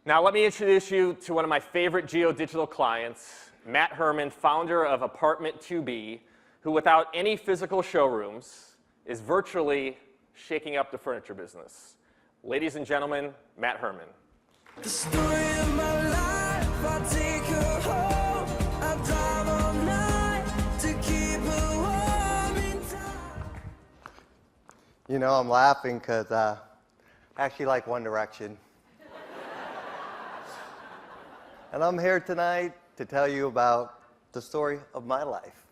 Now let me introduce you to one of my favorite geodigital clients, Mat Herman, founder of Apartment 2B, who without any physical showrooms is virtually shaking up the furniture business. Ladies and gentlemen, Mat Herman. The story of my life, I take her home, I drive all night to keep her warm in time. You know, I'm laughing because I actually like One Direction. And I'm here tonight to tell you about the story of my life.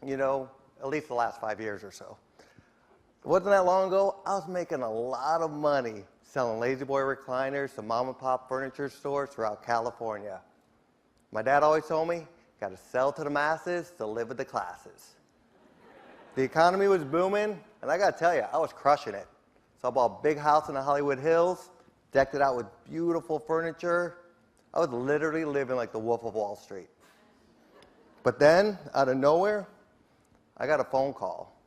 You know, at least the last 5 years or so. It wasn't that long ago, I was making a lot of money selling lazy boy recliners to mom and pop furniture stores throughout California. My dad always told me, got to sell to the masses to live with the classes. The economy was booming, and I got to tell you, I was crushing it. So I bought a big house in the Hollywood Hills, decked it out with beautiful furniture. I was literally living like the Wolf of Wall Street. But then, out of nowhere, I got a phone call.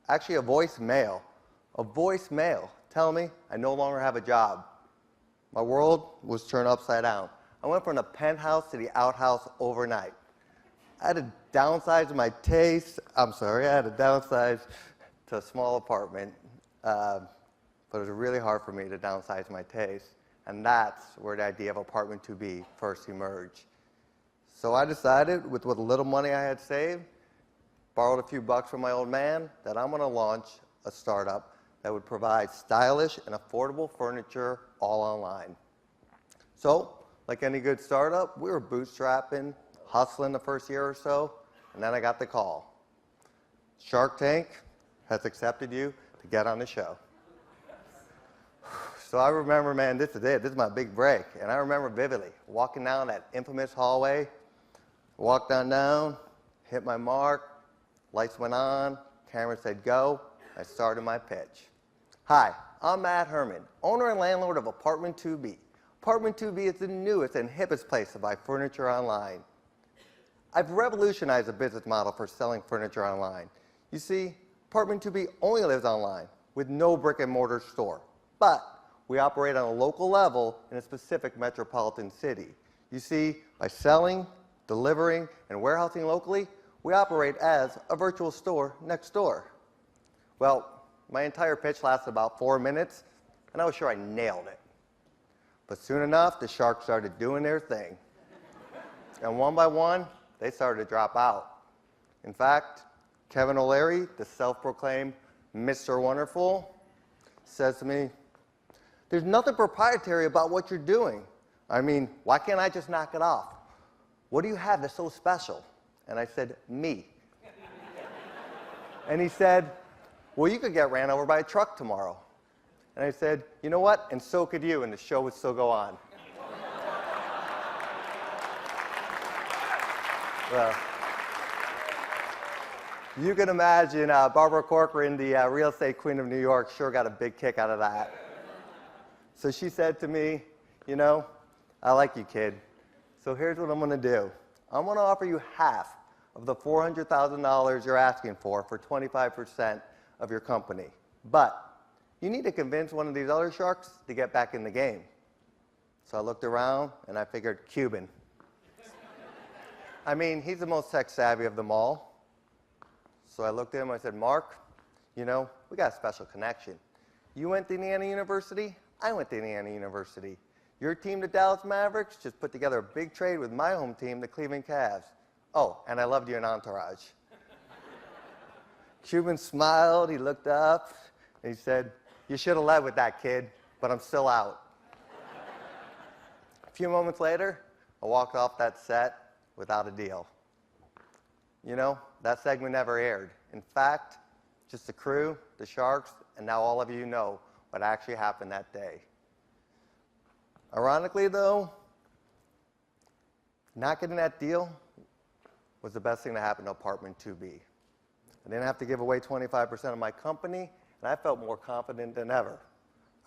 Actually, a voicemail telling me I no longer have a job. My world was turned upside down. I went from the penthouse to the outhouse overnight. I had to downsize my taste. I had to downsize to a small apartment, but it was really hard for me to downsize my taste. And that's where the idea of Apartment 2B first emerged. So I decided, with what little money I had saved, borrowed a few bucks from my old man, that I'm going to launch a startup that would provide stylish and affordable furniture all online. So, like any good startup, we were bootstrapping, hustling the first year or so, and then I got the call. Shark Tank has accepted you to get on the show. So I remember, man, this is it. This is my big break. And I remember vividly walking down that infamous hallway, walked on down, hit my mark, lights went on, camera said go. I started my pitch. Hi, I'm Mat Herman, owner and landlord of Apartment 2B. Apartment 2B is the newest and hippest place to buy furniture online. I've revolutionized the business model for selling furniture online. You see, Apartment 2B only lives online with no brick and mortar store. But we operate on a local level in a specific metropolitan city. You see, by selling, delivering, and warehousing locally, we operate as a virtual store next door. Well, my entire pitch lasted about 4 minutes, and I was sure I nailed it. But soon enough, the sharks started doing their thing. And one by one, they started to drop out. In fact, Kevin O'Leary, the self-proclaimed Mr. Wonderful, says to me, "There's nothing proprietary about what you're doing. I mean, why can't I just knock it off? What do you have that's so special?" And I said, "Me." And he said, "Well, you could get ran over by a truck tomorrow." And I said, "You know what? And so could you," and the show would still go on. Well, you can imagine Barbara Corcoran, the real estate queen of New York, sure got a big kick out of that. So she said to me, "You know, I like you, kid. So here's what I'm going to do. I'm going to offer you half of the $400,000 you're asking for 25% of your company. But you need to convince one of these other sharks to get back in the game." So I looked around, and I figured Cuban. I mean, he's the most tech-savvy of them all. So I looked at him, I said, "Mark, you know, we got a special connection. You went to Indiana University, I went to Indiana University. Your team, the Dallas Mavericks, just put together a big trade with my home team, the Cleveland Cavs. Oh, and I loved you in Entourage." Cuban smiled, he looked up, and he said, "You should have led with that, kid, but I'm still out." A few moments later, I walked off that set without a deal. You know, that segment never aired. In fact, just the crew, the sharks, and now all of you know what actually happened that day. Ironically, though, not getting that deal was the best thing to happen to Apartment 2B. I didn't have to give away 25% of my company, and I felt more confident than ever.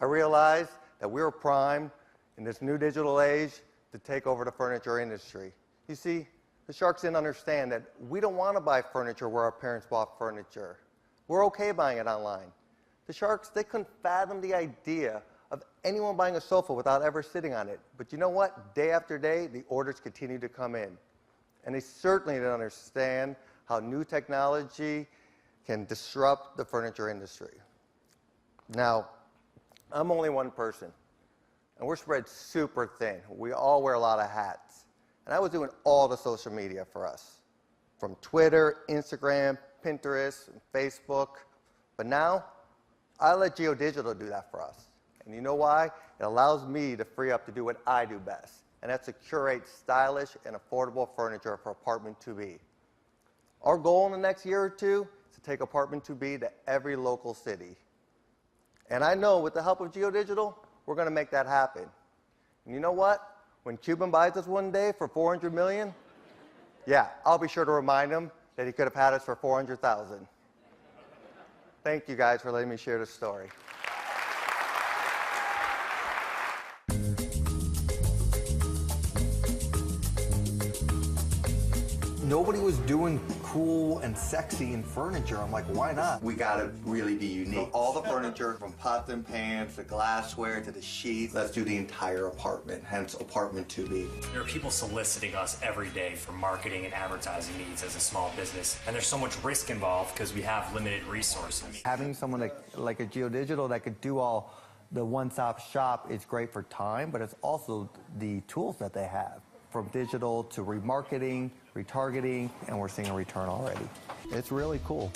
I realized that we were primed in this new digital age to take over the furniture industry. You see, the sharks didn't understand that we don't want to buy furniture where our parents bought furniture. We're okay buying it online. The sharks, they couldn't fathom the idea of anyone buying a sofa without ever sitting on it. But you know what? Day after day, the orders continue to come in. And they certainly don't understand how new technology can disrupt the furniture industry. Now, I'm only one person, and we're spread super thin. We all wear a lot of hats. And I was doing all the social media for us, from Twitter, Instagram, Pinterest, and Facebook. But now, I let GeoDigital do that for us. And you know why? It allows me to free up to do what I do best, and that's to curate stylish and affordable furniture for Apartment 2B. Our goal in the next year or two is to take Apartment 2B to every local city. And I know with the help of GeoDigital, we're going to make that happen. And you know what? When Cuban buys us one day for $400 million, yeah, I'll be sure to remind him that he could have had us for $400,000. Thank you guys for letting me share this story. Nobody was doing cool and sexy in furniture. I'm like, why not? We gotta really be unique. So all the furniture, from pots and pans to glassware to the sheets, Let's do the entire apartment, hence Apartment 2B. There are people soliciting us every day for marketing and advertising needs as a small business, and there's so much risk involved because we have limited resources. having someone like a GeoDigital that could do all the one-stop shop is great for time, but it's also the tools that they have, from digital to remarketing, retargeting, and we're seeing a return already. It's really cool.